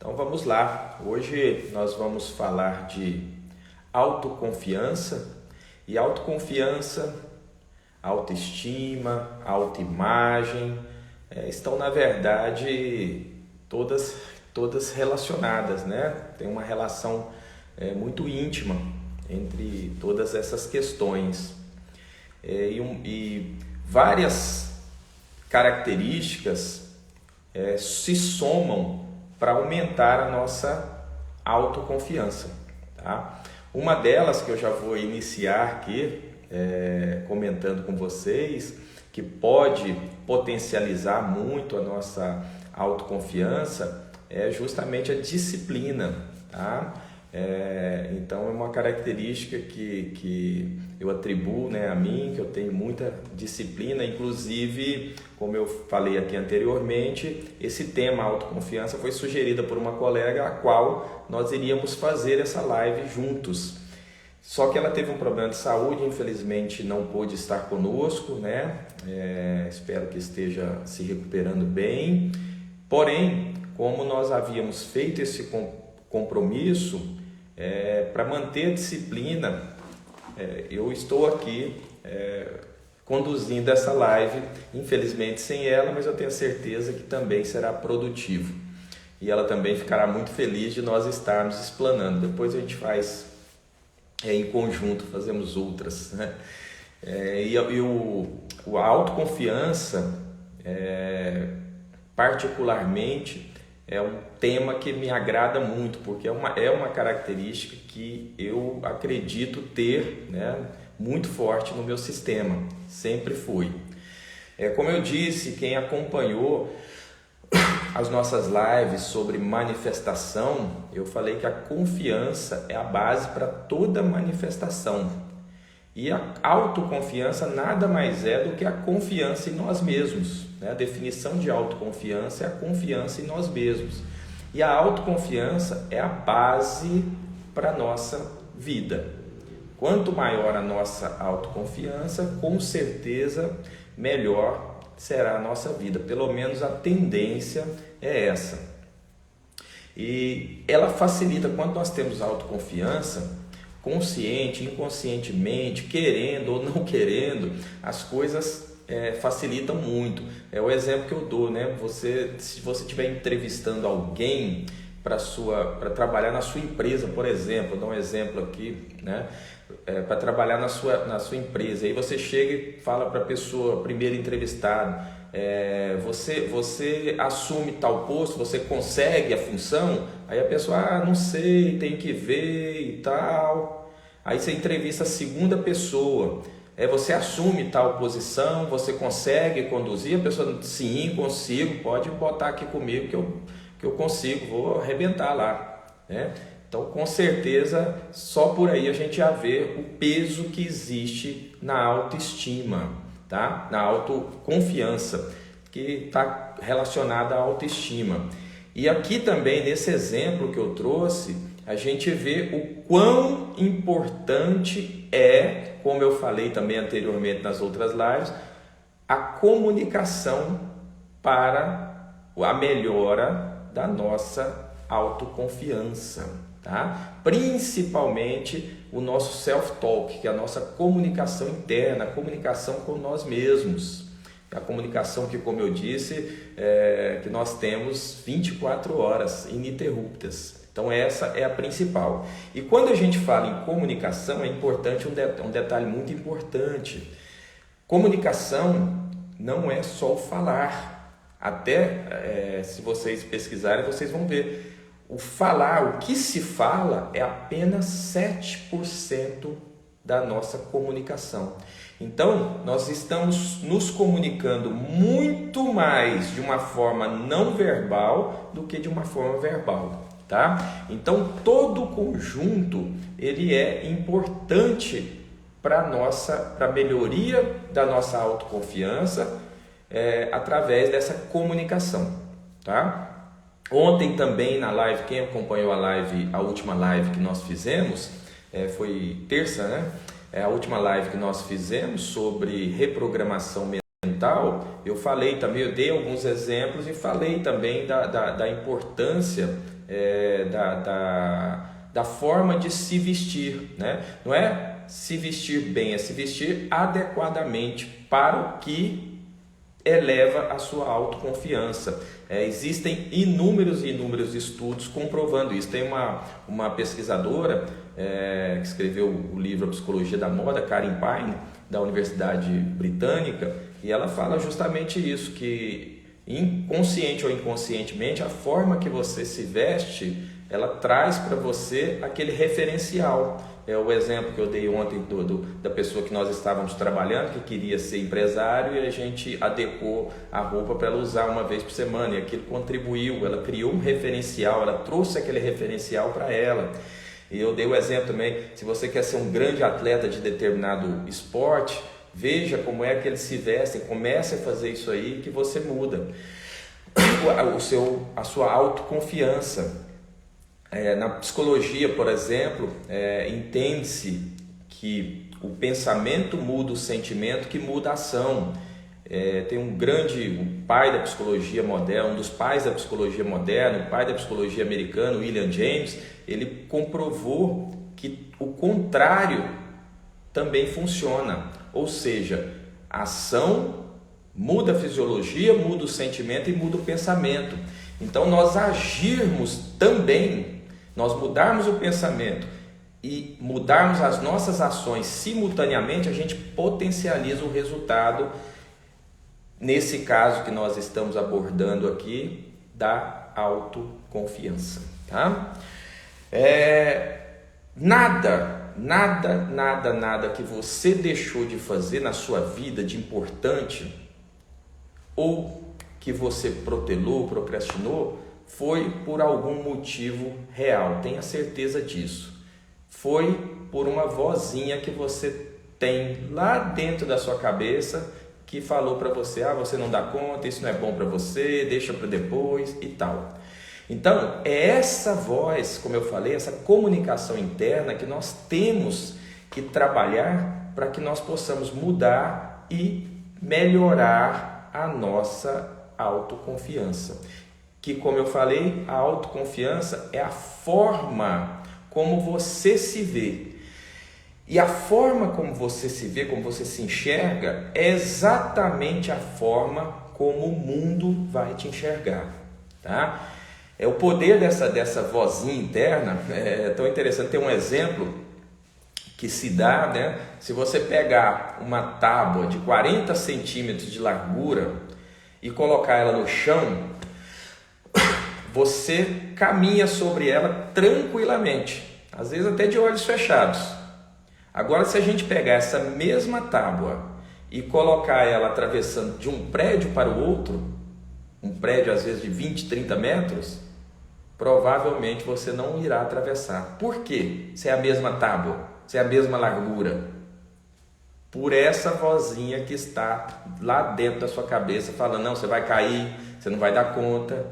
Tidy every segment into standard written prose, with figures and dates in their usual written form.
Então vamos lá, hoje nós vamos falar de autoconfiança e autoconfiança, autoestima, autoimagem, estão na verdade todas relacionadas, né? Tem uma relação muito íntima entre todas essas questões e várias características se somam para aumentar a nossa autoconfiança, tá? Uma delas que eu já vou iniciar aqui comentando com vocês, que pode potencializar muito a nossa autoconfiança, é justamente a disciplina, tá? Então é uma característica que eu atribuo, a mim, que eu tenho muita disciplina. Inclusive, como eu falei aqui anteriormente, esse tema autoconfiança foi sugerido por uma colega a qual nós iríamos fazer essa live juntos. Só que ela teve um problema de saúde, infelizmente não pôde estar conosco, espero que esteja se recuperando bem. Porém, como nós havíamos feito esse compromisso, para manter a disciplina, eu estou aqui conduzindo essa live, infelizmente sem ela, mas eu tenho certeza que também será produtivo. E ela também ficará muito feliz de nós estarmos explanando. Depois a gente faz em conjunto, fazemos outras, né? A autoconfiança, particularmente, é um tema que me agrada muito, porque é uma característica que eu acredito ter, muito forte no meu sistema, sempre fui. Como eu disse, quem acompanhou as nossas lives sobre manifestação, eu falei que a confiança é a base para toda manifestação. E a autoconfiança nada mais é do que a confiança em nós mesmos. A definição de autoconfiança é a confiança em nós mesmos. E a autoconfiança é a base para a nossa vida. Quanto maior a nossa autoconfiança, com certeza melhor será a nossa vida. Pelo menos a tendência é essa. E ela facilita, quando nós temos autoconfiança, consciente, inconscientemente, querendo ou não querendo, as coisas facilitam muito. É o exemplo que eu dou, se você estiver entrevistando alguém para trabalhar na sua empresa, por exemplo, vou dar um exemplo aqui, para trabalhar na sua empresa, aí você chega e fala para a pessoa, primeiro entrevistado, você assume tal posto, você consegue a função? Aí a pessoa, não sei, tem que ver e tal. Aí você entrevista a segunda pessoa, você assume tal posição, você consegue conduzir? A pessoa, sim, consigo, pode botar aqui comigo que eu consigo, vou arrebentar lá, Então, com certeza, só por aí a gente já vê o peso que existe na autoestima, tá? Na autoconfiança, que está relacionada à autoestima. E aqui também, nesse exemplo que eu trouxe, a gente vê o quão importante como eu falei também anteriormente nas outras lives, a comunicação para a melhora da nossa autoconfiança, tá? Principalmente o nosso self-talk, que é a nossa comunicação interna, a comunicação com nós mesmos. A comunicação que, como eu disse, que nós temos 24 horas ininterruptas. Então essa é a principal. E quando a gente fala em comunicação, é importante um detalhe muito importante. Comunicação não é só o falar. Até se vocês pesquisarem, vocês vão ver. O falar, o que se fala, é apenas 7% da nossa comunicação. Então, nós estamos nos comunicando muito mais de uma forma não verbal do que de uma forma verbal, tá? Então, todo o conjunto, ele é importante para a melhoria da nossa autoconfiança através dessa comunicação, tá? Ontem também na live, quem acompanhou a última live que nós fizemos, foi terça, a última live que nós fizemos sobre reprogramação mental, mental, eu falei também, eu dei alguns exemplos e falei também da importância da forma de se vestir, né? Não é se vestir bem, é se vestir adequadamente para o que eleva a sua autoconfiança. Existem inúmeros estudos comprovando isso. Tem uma pesquisadora que escreveu o livro A Psicologia da Moda, Karen Payne, da Universidade Britânica, e ela fala justamente isso, que inconsciente ou inconscientemente, a forma que você se veste, ela traz para você aquele referencial. É o exemplo que eu dei ontem da pessoa que nós estávamos trabalhando, que queria ser empresário, e a gente adequou a roupa para ela usar uma vez por semana, e aquilo contribuiu, ela criou um referencial, ela trouxe aquele referencial para ela. E eu dei o exemplo também, se você quer ser um grande atleta de determinado esporte, veja como é que eles se vestem, comece a fazer isso aí que você muda a sua autoconfiança. Na psicologia, por exemplo, entende-se que o pensamento muda o sentimento, que muda a ação. Tem um pai da psicologia moderna, um dos pais da psicologia moderna, o pai da psicologia americana, William James, ele comprovou que o contrário também funciona. Ou seja, a ação muda a fisiologia, muda o sentimento e muda o pensamento. Então, nós agirmos também, nós mudarmos o pensamento e mudarmos as nossas ações simultaneamente, a gente potencializa o resultado, nesse caso que nós estamos abordando aqui, da autoconfiança. Tá? Nada que você deixou de fazer na sua vida de importante, ou que você protelou, procrastinou, foi por algum motivo real, tenha certeza disso. Foi por uma vozinha que você tem lá dentro da sua cabeça que falou para você, você não dá conta, isso não é bom para você, deixa para depois e tal. Então, é essa voz, como eu falei, essa comunicação interna que nós temos que trabalhar para que nós possamos mudar e melhorar a nossa autoconfiança. Que, como eu falei, a autoconfiança é a forma como você se vê. E a forma como você se vê, como você se enxerga, é exatamente a forma como o mundo vai te enxergar. Tá? O poder dessa vozinha interna é tão interessante. Tem um exemplo que se dá, né? Se você pegar uma tábua de 40 centímetros de largura e colocar ela no chão, você caminha sobre ela tranquilamente, às vezes até de olhos fechados. Agora, se a gente pegar essa mesma tábua e colocar ela atravessando de um prédio para o outro, um prédio às vezes de 20, 30 metros, provavelmente você não irá atravessar. Por quê? Se é a mesma tábua, se é a mesma largura. Por essa vozinha que está lá dentro da sua cabeça falando, não, você vai cair, você não vai dar conta,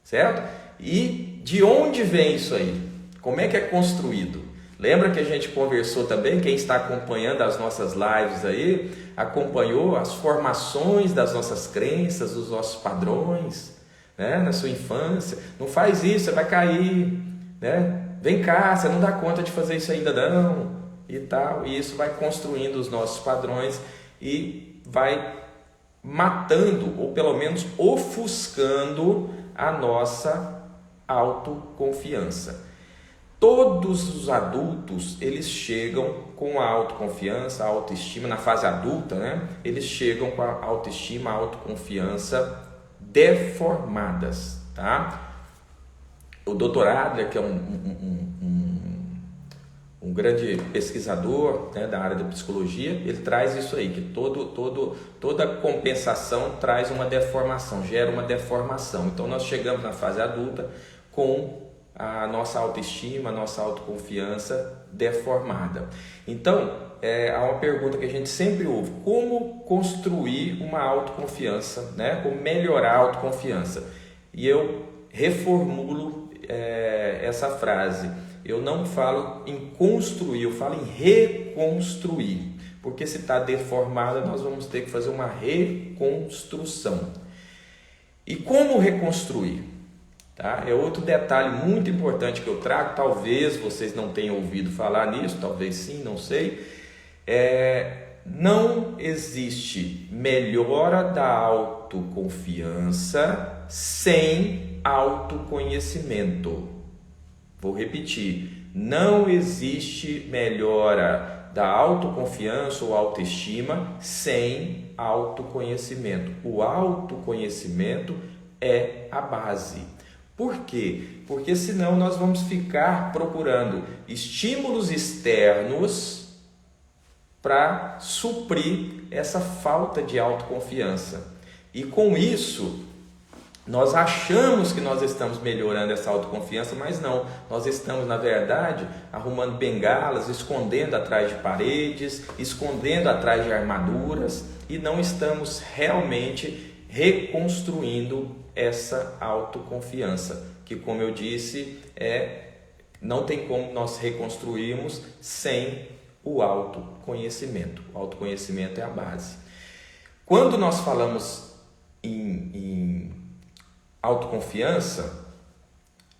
certo? E de onde vem isso aí? Como é que é construído? Lembra que a gente conversou também, quem está acompanhando as nossas lives aí, acompanhou as formações das nossas crenças, dos nossos padrões, né? Na sua infância. Não faz isso, você vai cair, né? Vem cá, você não dá conta de fazer isso ainda não, e tal. E isso vai construindo os nossos padrões e vai matando, ou pelo menos ofuscando, a nossa autoconfiança. Todos os adultos, eles chegam com a autoconfiança, a autoestima, na fase adulta, né? Eles chegam com a autoestima, a autoconfiança deformadas, tá? O Dr. Adler, que é um grande pesquisador, né, da área da psicologia, ele traz isso aí, que toda compensação traz uma deformação, gera uma deformação. Então nós chegamos na fase adulta com a nossa autoestima, a nossa autoconfiança deformada. Então, há uma pergunta que a gente sempre ouve: como construir uma autoconfiança, né? Como melhorar a autoconfiança? E eu reformulo essa frase. Eu não falo em construir, eu falo em reconstruir. porque se está deformada, nós vamos ter que fazer uma reconstrução. E como reconstruir? Tá? É outro detalhe muito importante que eu trago, talvez vocês não tenham ouvido falar nisso, talvez sim, não sei. Não existe melhora da autoconfiança sem autoconhecimento. Vou repetir, não existe melhora da autoconfiança ou autoestima sem autoconhecimento. O autoconhecimento é a base. Por quê? Porque senão nós vamos ficar procurando estímulos externos para suprir essa falta de autoconfiança. E com isso, nós achamos que nós estamos melhorando essa autoconfiança, mas não. Nós estamos, na verdade, arrumando bengalas, escondendo atrás de paredes, escondendo atrás de armaduras e não estamos realmente reconstruindo essa autoconfiança, que, como eu disse, não tem como nós reconstruirmos sem o autoconhecimento. O autoconhecimento é a base. Quando nós falamos em autoconfiança,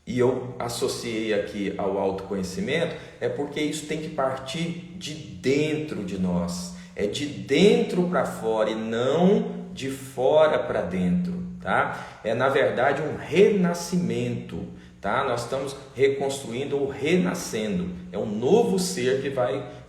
e eu associei aqui ao autoconhecimento, é porque isso tem que partir de dentro de nós. É de dentro para fora e não de fora para dentro, tá? É, na verdade, um renascimento, tá? Nós estamos reconstruindo ou renascendo. É um novo ser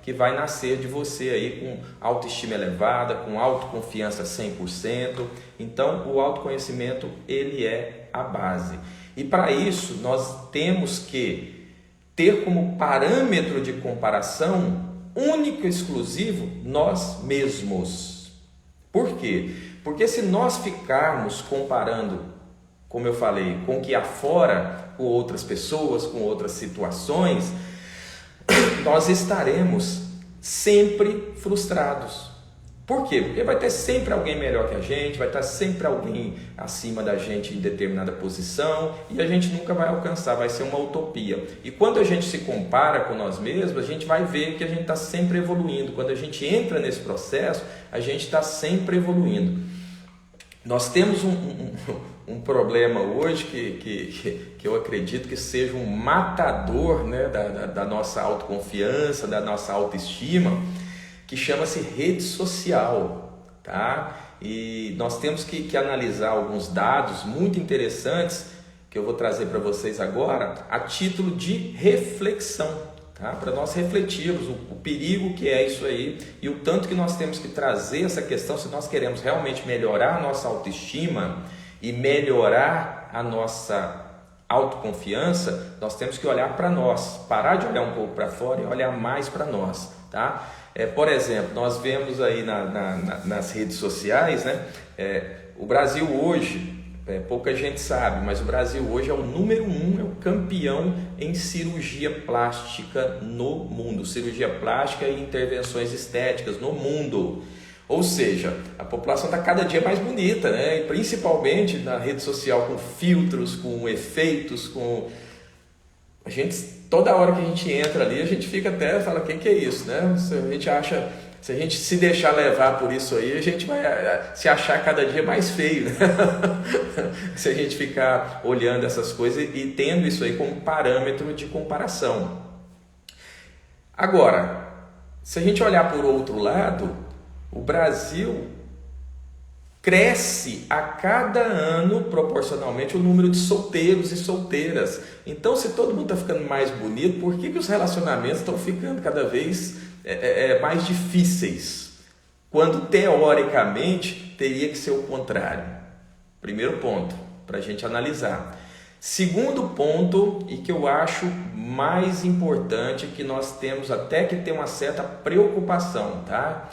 que vai nascer de você aí com autoestima elevada, com autoconfiança 100%. Então, o autoconhecimento, ele é a base. E para isso, nós temos que ter como parâmetro de comparação único e exclusivo nós mesmos. Por quê? Porque se nós ficarmos comparando, como eu falei, com o que há fora, com outras pessoas, com outras situações, nós estaremos sempre frustrados. Por quê? Porque vai ter sempre alguém melhor que a gente, vai estar sempre alguém acima da gente em determinada posição e a gente nunca vai alcançar, vai ser uma utopia. E quando a gente se compara com nós mesmos, a gente vai ver que a gente está sempre evoluindo. Quando a gente entra nesse processo, a gente está sempre evoluindo. Nós temos um problema hoje que eu acredito que seja um matador, né, da nossa autoconfiança, da nossa autoestima, que chama-se rede social, tá? E nós temos que analisar alguns dados muito interessantes que eu vou trazer para vocês agora a título de reflexão, tá? Para nós refletirmos o perigo que é isso aí e o tanto que nós temos que trazer essa questão se nós queremos realmente melhorar a nossa autoestima e melhorar a nossa autoconfiança. Nós temos que olhar para nós, parar de olhar um pouco para fora e olhar mais para nós, tá? Por exemplo, nós vemos aí nas redes sociais, né? O Brasil hoje, pouca gente sabe, mas o Brasil hoje é o número 1, é o campeão em cirurgia plástica no mundo, cirurgia plástica e intervenções estéticas no mundo. Ou seja, a população está cada dia mais bonita, né? E principalmente na rede social, com filtros, com efeitos, com... A gente, toda hora que a gente entra ali, a gente fica até, fala, o que é isso, né? Se a gente se deixar levar por isso aí, a gente vai se achar cada dia mais feio, né? Se a gente ficar olhando essas coisas e tendo isso aí como parâmetro de comparação. Agora, se a gente olhar por outro lado, o Brasil cresce a cada ano proporcionalmente o número de solteiros e solteiras. Então, se todo mundo está ficando mais bonito, por que os relacionamentos estão ficando cada vez mais difíceis? Quando, teoricamente, teria que ser o contrário. Primeiro ponto, para a gente analisar. Segundo ponto, e que eu acho mais importante, que nós temos até que ter uma certa preocupação, tá?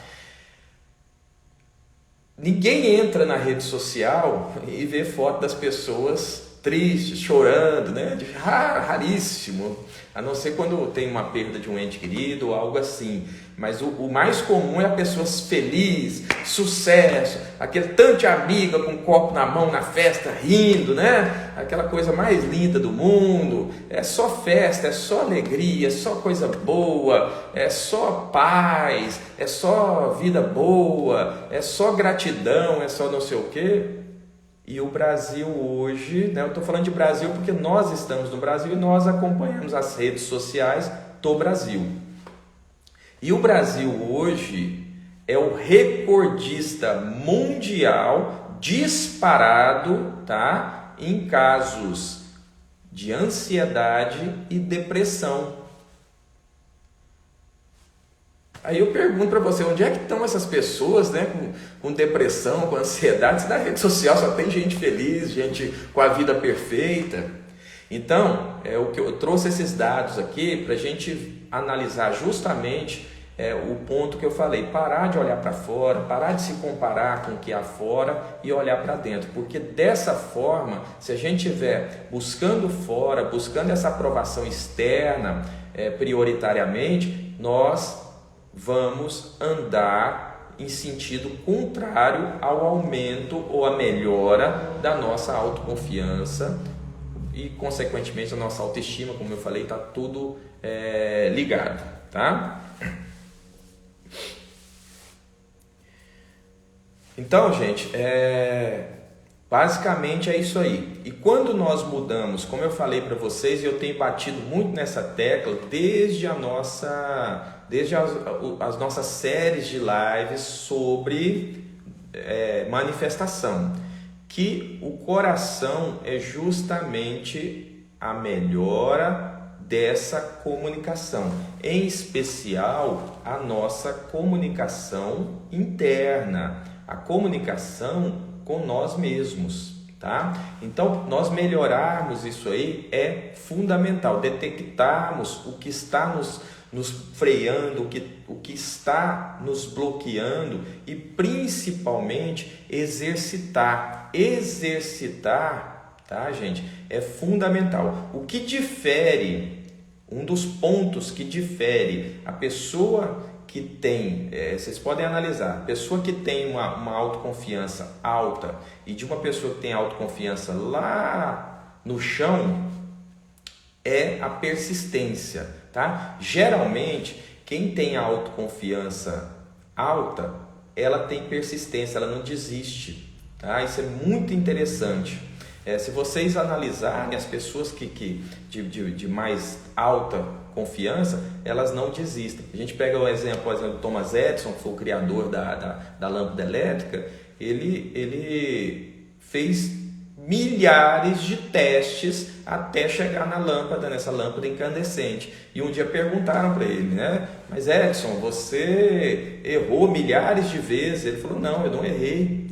Ninguém entra na rede social e vê foto das pessoas tristes, chorando, né? Raríssimo, a não ser quando tem uma perda de um ente querido ou algo assim. Mas o mais comum é a pessoa feliz, sucesso, aquele tanto de amiga com um copo na mão na festa, rindo, né? Aquela coisa mais linda do mundo. É só festa, é só alegria, é só coisa boa, é só paz, é só vida boa, é só gratidão, é só não sei o quê. E o Brasil hoje, né? Eu estou falando de Brasil porque nós estamos no Brasil e nós acompanhamos as redes sociais do Brasil. E o Brasil hoje é o recordista mundial disparado, tá? Em casos de ansiedade e depressão. Aí eu pergunto para você, onde é que estão essas pessoas, né, com depressão, com ansiedade? Se na rede social só tem gente feliz, gente com a vida perfeita. Então, o que eu trouxe esses dados aqui para a gente analisar justamente o ponto que eu falei, parar de olhar para fora, parar de se comparar com o que há fora e olhar para dentro, porque dessa forma, se a gente estiver buscando fora, buscando essa aprovação externa prioritariamente, nós vamos andar em sentido contrário ao aumento ou à melhora da nossa autoconfiança e, consequentemente, a nossa autoestima, como eu falei, está tudo ligado, tá? Então, gente, basicamente é isso aí. E quando nós mudamos, como eu falei para vocês, e eu tenho batido muito nessa tecla desde as nossas séries de lives sobre manifestação, que o coração é justamente a melhora dessa comunicação, em especial a nossa comunicação interna, a comunicação com nós mesmos, tá? Então, nós melhorarmos isso aí é fundamental, detectarmos o que está nos freando, o que está nos bloqueando e principalmente exercitar, tá, gente? É fundamental. O que difere, um dos pontos que difere a pessoa que tem, vocês podem analisar, a pessoa que tem uma autoconfiança alta e de uma pessoa que tem autoconfiança lá no chão é a persistência, tá? Geralmente, quem tem a autoconfiança alta, ela tem persistência, ela não desiste, tá? Isso é muito interessante. Se vocês analisarem as pessoas de mais alta confiança, elas não desistem. A gente pega o exemplo, por exemplo, Thomas Edison, que foi o criador da lâmpada elétrica, ele fez milhares de testes até chegar nessa lâmpada incandescente. E um dia perguntaram para ele, né? Mas Edison, você errou milhares de vezes? Ele falou, não, eu não errei.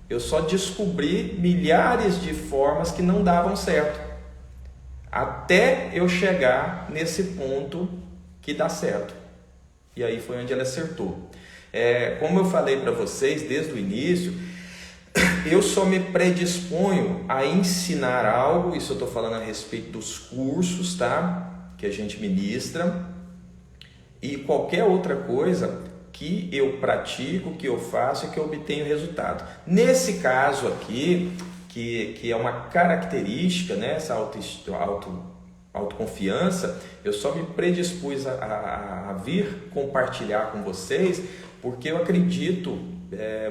Eu só descobri milhares de formas que não davam certo, até eu chegar nesse ponto que dá certo. E aí foi onde ele acertou. Como eu falei para vocês desde o início, eu só me predisponho a ensinar algo, isso eu estou falando a respeito dos cursos, tá? Que a gente ministra, e qualquer outra coisa que eu pratico, que eu faço e que eu obtenho resultado. Nesse caso aqui, que é uma característica, né, essa autoconfiança, eu só me predispus a vir compartilhar com vocês, porque eu acredito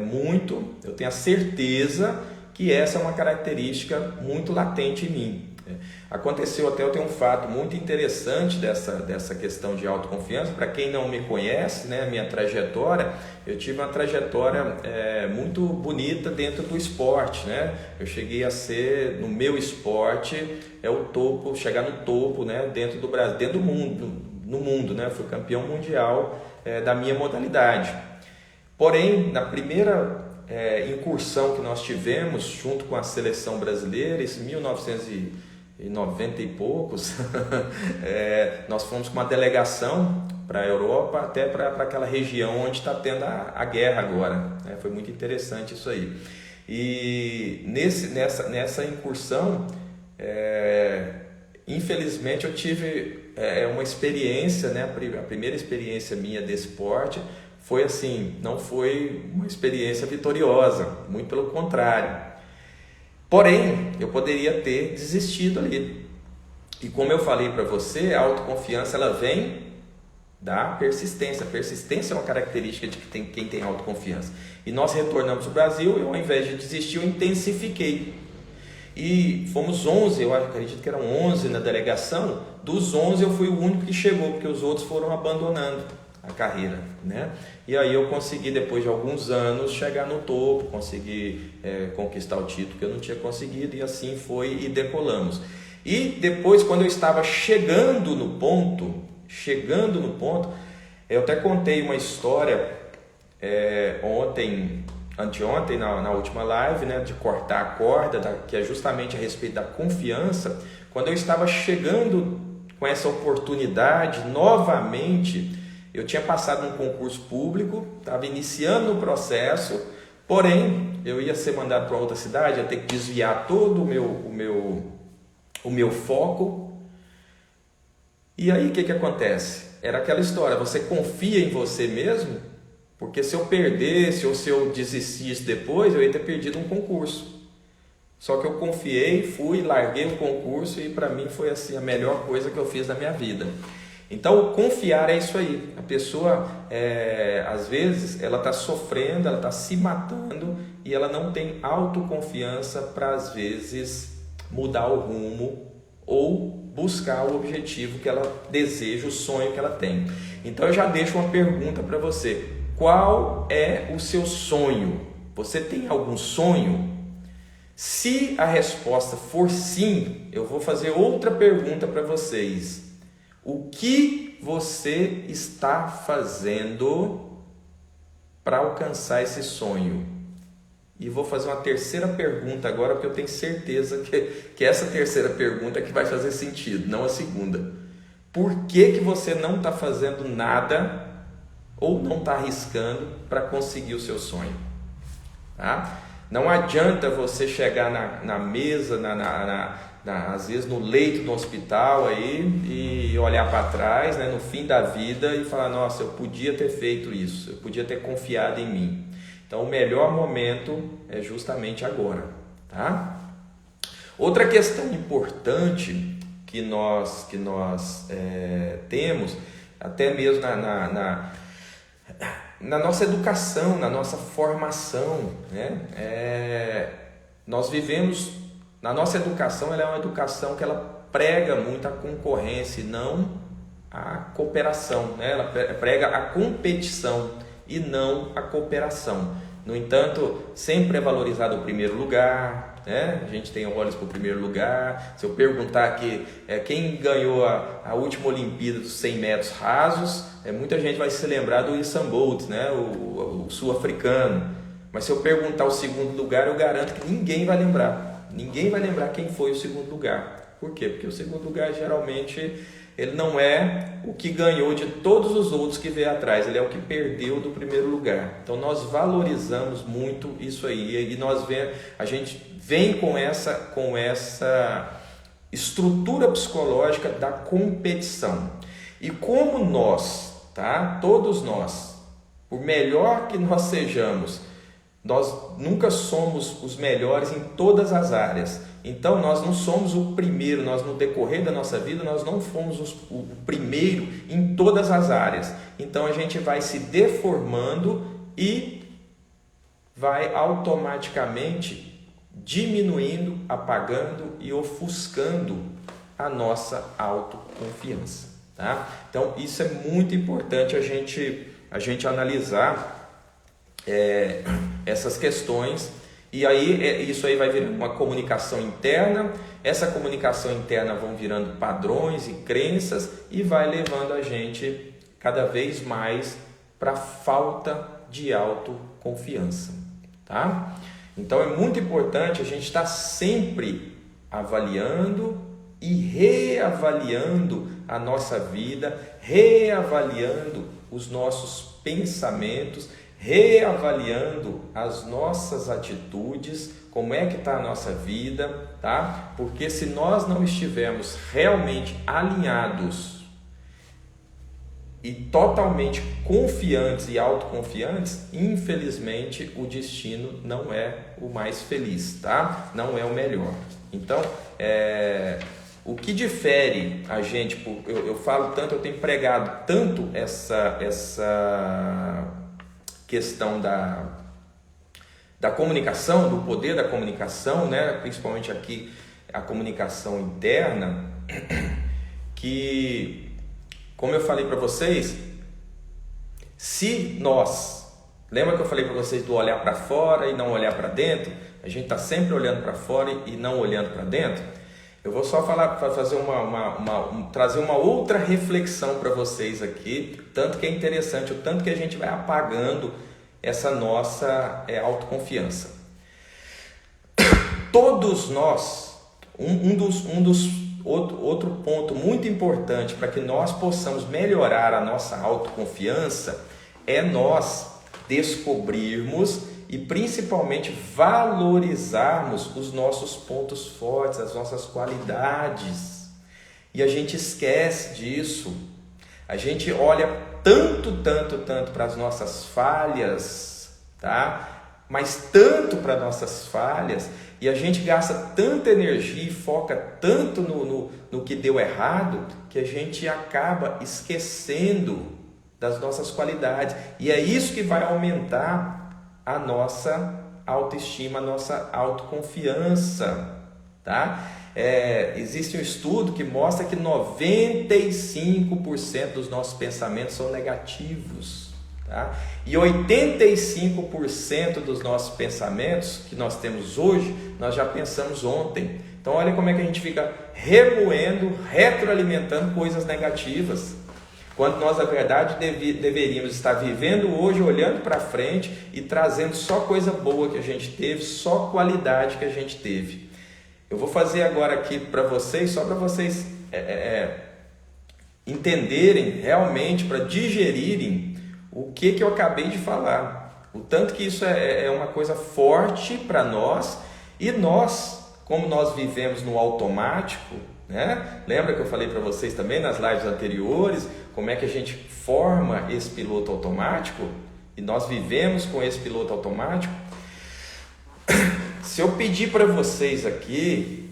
muito, eu tenho a certeza que essa é uma característica muito latente em mim. Aconteceu até, eu tenho um fato muito interessante dessa questão de autoconfiança. Para quem não me conhece, né, minha trajetória, eu tive uma trajetória muito bonita dentro do esporte, né? Eu cheguei a ser, no meu esporte, o topo, chegar no topo, né, dentro do Brasil, dentro do mundo, no mundo, né? Fui campeão mundial da minha modalidade. Porém, na primeira incursão que nós tivemos junto com a seleção brasileira, isso em 1990 e poucos, nós fomos com uma delegação para a Europa, até para aquela região onde está tendo a guerra agora. Foi muito interessante isso aí. E nessa incursão, Infelizmente eu tive uma experiência, né? A primeira experiência minha desse porte foi assim, não foi uma experiência vitoriosa, muito pelo contrário. Porém, eu poderia ter desistido ali. E como eu falei para você, a autoconfiança ela vem da persistência. A persistência é uma característica de quem tem autoconfiança. E nós retornamos ao Brasil e ao invés de desistir, eu intensifiquei. E fomos 11, eu acredito que eram 11 na delegação. Dos 11 eu fui o único que chegou, porque os outros foram abandonando a carreira, né? E aí eu consegui, depois de alguns anos, chegar no topo, consegui conquistar o título que eu não tinha conseguido, e assim foi e decolamos. E depois, quando eu estava chegando no ponto, eu até contei uma história anteontem, na última live, né, de cortar a corda, que é justamente a respeito da confiança. Quando eu estava chegando com essa oportunidade, novamente, eu tinha passado um concurso público, estava iniciando o processo, porém, eu ia ser mandado para outra cidade, ia ter que desviar todo o meu foco. E aí, o que acontece? Era aquela história, você confia em você mesmo? Porque se eu perdesse ou se eu desistisse depois, eu ia ter perdido um concurso. Só que eu confiei, fui, larguei o concurso e para mim foi assim a melhor coisa que eu fiz na minha vida. Então, confiar é isso aí. A pessoa, às vezes, ela está sofrendo, ela está se matando e ela não tem autoconfiança para, às vezes, mudar o rumo ou buscar o objetivo que ela deseja, o sonho que ela tem. Então, eu já deixo uma pergunta para você. Qual é o seu sonho? Você tem algum sonho? Se a resposta for sim, eu vou fazer outra pergunta para vocês. O que você está fazendo para alcançar esse sonho? E vou fazer uma terceira pergunta agora, porque eu tenho certeza que essa terceira pergunta é que vai fazer sentido, não a segunda. Por que você não está fazendo nada ou não está arriscando para conseguir o seu sonho? Tá? Não adianta você chegar na mesa, às vezes no leito do hospital aí, e olhar para trás, né, no fim da vida e falar, nossa, eu podia ter feito isso, eu podia ter confiado em mim. Então o melhor momento é justamente agora. Tá? Outra questão importante que nós temos, até mesmo na nossa educação, na nossa formação, né? Nós vivemos, na nossa educação, ela é uma educação que ela prega muito a concorrência e não a cooperação, né? Ela prega a competição e não a cooperação. No entanto, sempre é valorizado o primeiro lugar, né? A gente tem olhos para o primeiro lugar. Se eu perguntar aqui quem ganhou a última Olimpíada dos 100 metros rasos, muita gente vai se lembrar do Usain Bolt, né? o sul-africano. Mas se eu perguntar o segundo lugar, eu garanto que ninguém vai lembrar. Ninguém vai lembrar quem foi o segundo lugar. Por quê? Porque o segundo lugar geralmente ele não é o que ganhou de todos os outros que veio atrás, ele é o que perdeu do primeiro lugar. Então nós valorizamos muito isso aí, e a gente vem com essa estrutura psicológica da competição. E como nós, tá? Todos nós, por melhor que nós sejamos, nós nunca somos os melhores em todas as áreas. Então nós não somos o primeiro, nós no decorrer da nossa vida nós não fomos o primeiro em todas as áreas. Então a gente vai se deformando e vai automaticamente diminuindo, apagando e ofuscando a nossa autoconfiança. Tá? Então isso é muito importante a gente analisar essas questões. E aí isso aí vai virando uma comunicação interna, essa comunicação interna vão virando padrões e crenças e vai levando a gente cada vez mais para a falta de autoconfiança, tá? Então é muito importante a gente estar sempre avaliando e reavaliando a nossa vida, reavaliando os nossos pensamentos, reavaliando as nossas atitudes, como é que está a nossa vida, tá? Porque se nós não estivermos realmente alinhados e totalmente confiantes e autoconfiantes, infelizmente o destino não é o mais feliz, tá? Não é o melhor. Então, o que difere a gente, eu falo tanto, eu tenho pregado tanto essa questão da comunicação, do poder da comunicação, né? Principalmente aqui a comunicação interna, que, como eu falei para vocês, se nós, lembra que eu falei para vocês do olhar para fora e não olhar para dentro? A gente está sempre olhando para fora e não olhando para dentro. Eu vou só falar para fazer trazer uma outra reflexão para vocês aqui, tanto que é interessante, o tanto que a gente vai apagando essa nossa autoconfiança. Todos nós, outro ponto muito importante para que nós possamos melhorar a nossa autoconfiança é nós descobrirmos e principalmente valorizarmos os nossos pontos fortes, as nossas qualidades. E a gente esquece disso. A gente olha tanto para as nossas falhas, tá? Mas tanto para nossas falhas, e a gente gasta tanta energia e foca tanto no que deu errado, que a gente acaba esquecendo das nossas qualidades. E é isso que vai aumentar a nossa autoestima, a nossa autoconfiança, tá? Existe um estudo que mostra que 95% dos nossos pensamentos são negativos, tá? E 85% dos nossos pensamentos que nós temos hoje, nós já pensamos ontem. Então olha como é que a gente fica remoendo, retroalimentando coisas negativas, quando nós, na verdade, deveríamos estar vivendo hoje, olhando para frente e trazendo só coisa boa que a gente teve, só qualidade que a gente teve. Eu vou fazer agora aqui para vocês, só para vocês entenderem realmente, para digerirem o que eu acabei de falar. O tanto que isso é uma coisa forte para nós, e nós, como nós vivemos no automático, né? Lembra que eu falei para vocês também nas lives anteriores como é que a gente forma esse piloto automático, e nós vivemos com esse piloto automático. Se eu pedir para vocês aqui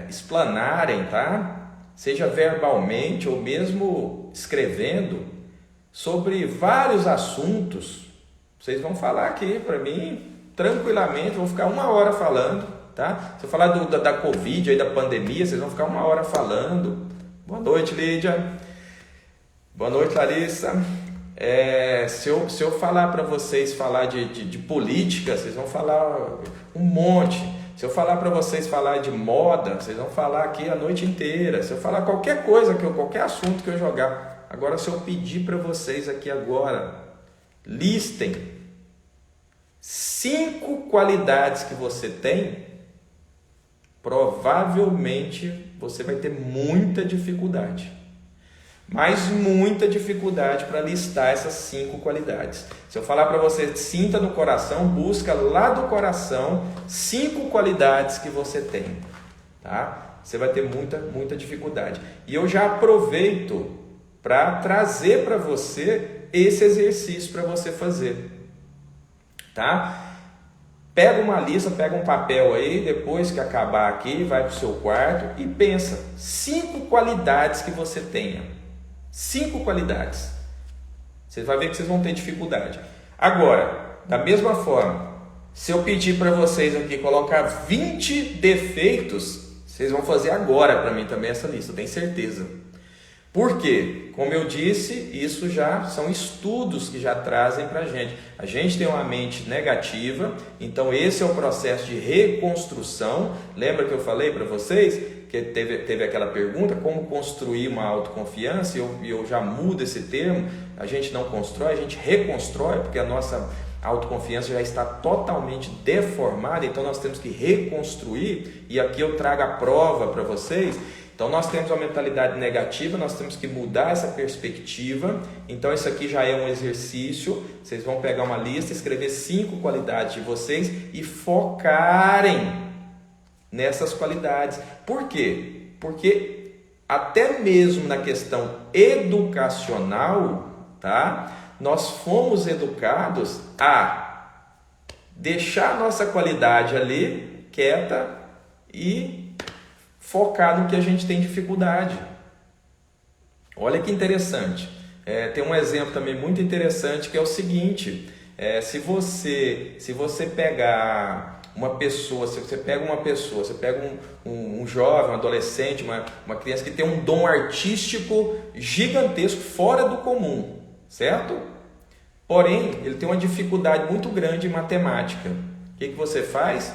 explanarem, tá? Seja verbalmente ou mesmo escrevendo, sobre vários assuntos, vocês vão falar aqui para mim tranquilamente, vão ficar 1 hora falando, tá? Se eu falar da Covid, aí, da pandemia, vocês vão ficar 1 hora falando. Boa noite, Lídia. Boa noite, Larissa. Se eu falar para vocês falar de política, vocês vão falar um monte. Se eu falar para vocês falar de moda, vocês vão falar aqui a noite inteira. Se eu falar qualquer coisa, qualquer assunto que eu jogar. Agora, se eu pedir para vocês aqui agora, listem 5 qualidades que você tem, provavelmente você vai ter muita dificuldade. Mas muita dificuldade para listar essas 5 qualidades. Se eu falar para você, sinta no coração, busca lá do coração 5 qualidades que você tem, tá? Você vai ter muita dificuldade. E eu já aproveito para trazer para você esse exercício para você fazer, tá? Pega uma lista, pega um papel aí, depois que acabar aqui, vai para o seu quarto e pensa 5 qualidades que você tenha. 5 qualidades. Você vai ver que vocês vão ter dificuldade. Agora, da mesma forma, se eu pedir para vocês aqui colocar 20 defeitos, vocês vão fazer agora para mim também essa lista, eu tenho certeza. Por quê? Como eu disse, isso já são estudos que já trazem para a gente. A gente tem uma mente negativa, então esse é o processo de reconstrução. Lembra que eu falei para vocês que teve aquela pergunta, como construir uma autoconfiança, e eu já mudo esse termo. A gente não constrói, a gente reconstrói, porque a nossa autoconfiança já está totalmente deformada, então nós temos que reconstruir, e aqui eu trago a prova para vocês. Então nós temos uma mentalidade negativa, nós temos que mudar essa perspectiva. Então isso aqui já é um exercício. Vocês vão pegar uma lista, escrever 5 qualidades de vocês e focarem nessas qualidades. Por quê? Porque até mesmo na questão educacional, tá? Nós fomos educados a deixar a nossa qualidade ali quieta e focar no que a gente tem dificuldade. Olha que interessante. Tem um exemplo também muito interessante que é o seguinte: se você pegar uma pessoa, você pega um jovem, um adolescente, uma criança que tem um dom artístico gigantesco, fora do comum, certo? Porém, ele tem uma dificuldade muito grande em matemática. O que você faz?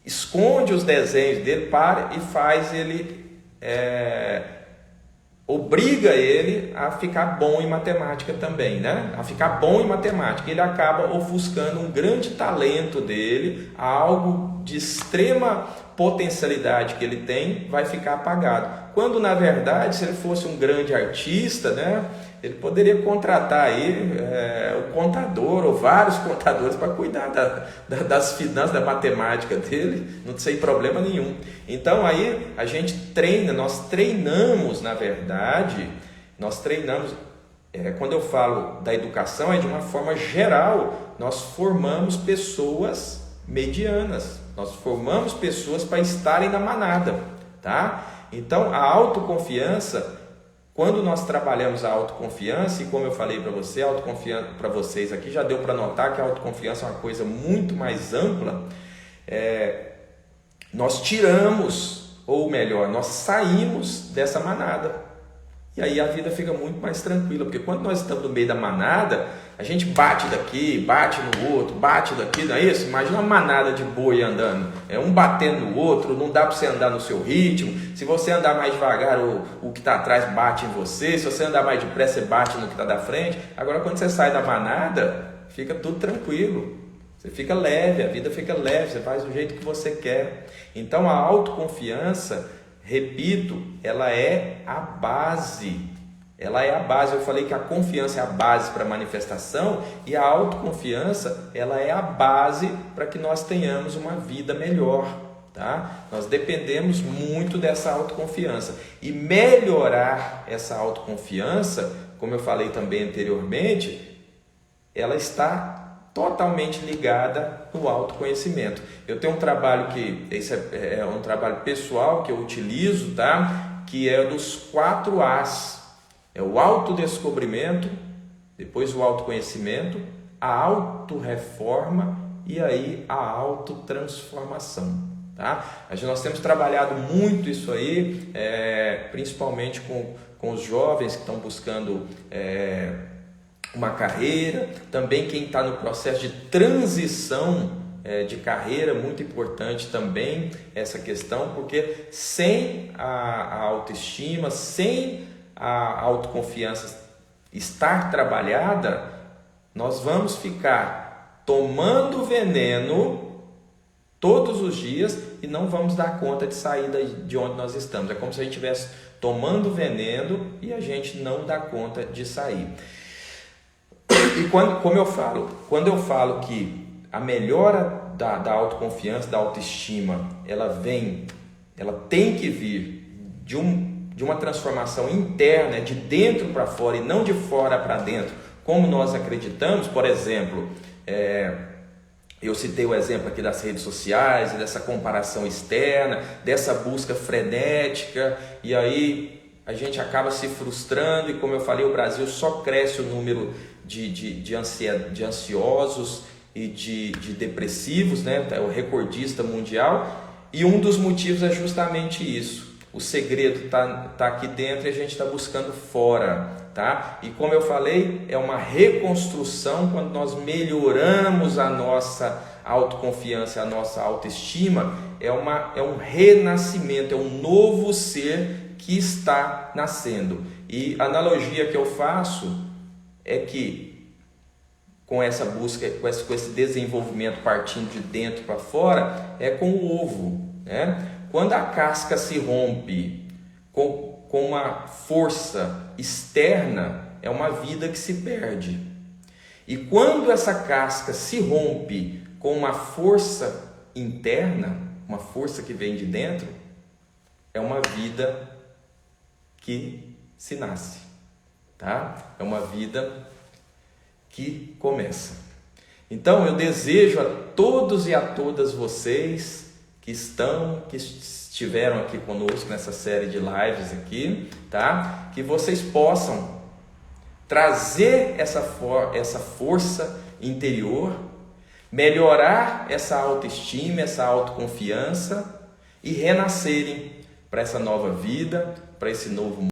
Esconde os desenhos dele, para e faz ele, obriga ele a ficar bom em matemática também, né? A ficar bom em matemática. Ele acaba ofuscando um grande talento dele, algo de extrema potencialidade que ele tem, vai ficar apagado. Quando na verdade, se ele fosse um grande artista, né? Ele poderia contratar aí o contador ou vários contadores para cuidar das finanças, da matemática dele, não tem problema nenhum. Então aí a gente treina, nós treinamos, na verdade, quando eu falo da educação é de uma forma geral, nós formamos pessoas medianas, nós formamos pessoas para estarem na manada, tá? Então a autoconfiança, quando nós trabalhamos a autoconfiança, e como eu falei para vocês aqui, já deu para notar que a autoconfiança é uma coisa muito mais ampla, nós tiramos, ou melhor, nós saímos dessa manada. E aí a vida fica muito mais tranquila, porque quando nós estamos no meio da manada, a gente bate daqui, bate no outro, bate daqui, não é isso? Imagina uma manada de boi andando, um batendo no outro, não dá para você andar no seu ritmo. Se você andar mais devagar, o que está atrás bate em você. Se você andar mais depressa, você bate no que está da frente. Agora quando você sai da manada, fica tudo tranquilo, você fica leve, a vida fica leve, você faz do jeito que você quer. Então a autoconfiança, repito, ela é a base. Ela é a base. Eu falei que a confiança é a base para a manifestação, e a autoconfiança, ela é a base para que nós tenhamos uma vida melhor, tá? Nós dependemos muito dessa autoconfiança. E melhorar essa autoconfiança, como eu falei também anteriormente, ela está totalmente ligada no autoconhecimento. Eu tenho um trabalho esse é um trabalho pessoal que eu utilizo, tá? Que é dos 4 As. É o autodescobrimento, depois o autoconhecimento, a autorreforma e aí a autotransformação, tá? Nós temos trabalhado muito isso aí, principalmente com os jovens que estão buscando uma carreira, também quem está no processo de transição de carreira, muito importante também essa questão, porque sem a autoestima, sem a autoconfiança estar trabalhada, nós vamos ficar tomando veneno todos os dias e não vamos dar conta de sair de onde nós estamos. É como se a gente estivesse tomando veneno e a gente não dá conta de sair. E quando eu falo que a melhora da autoconfiança, da autoestima, ela tem que vir de uma transformação interna, de dentro para fora e não de fora para dentro, como nós acreditamos. Por exemplo, eu citei o exemplo aqui das redes sociais, dessa comparação externa, dessa busca frenética, e aí a gente acaba se frustrando, e como eu falei, o Brasil só cresce o número de ansiosos e de depressivos, né? É o recordista mundial, e um dos motivos é justamente isso. O segredo tá aqui dentro e a gente está buscando fora, tá? E como eu falei, é uma reconstrução. Quando nós melhoramos a nossa autoconfiança, a nossa autoestima, é um renascimento, é um novo ser que está nascendo. E a analogia que eu faço é que com essa busca, com esse desenvolvimento partindo de dentro para fora, é com o ovo, né? quando a casca se rompe com uma força externa, é uma vida que se perde. E quando essa casca se rompe com uma força interna, uma força que vem de dentro, é uma vida que se nasce, tá? É uma vida que começa. Então eu desejo a todos e a todas vocês que estiveram aqui conosco nessa série de lives aqui, tá? Que vocês possam trazer essa força interior, melhorar essa autoestima, essa autoconfiança e renascerem para essa nova vida, para esse novo mundo.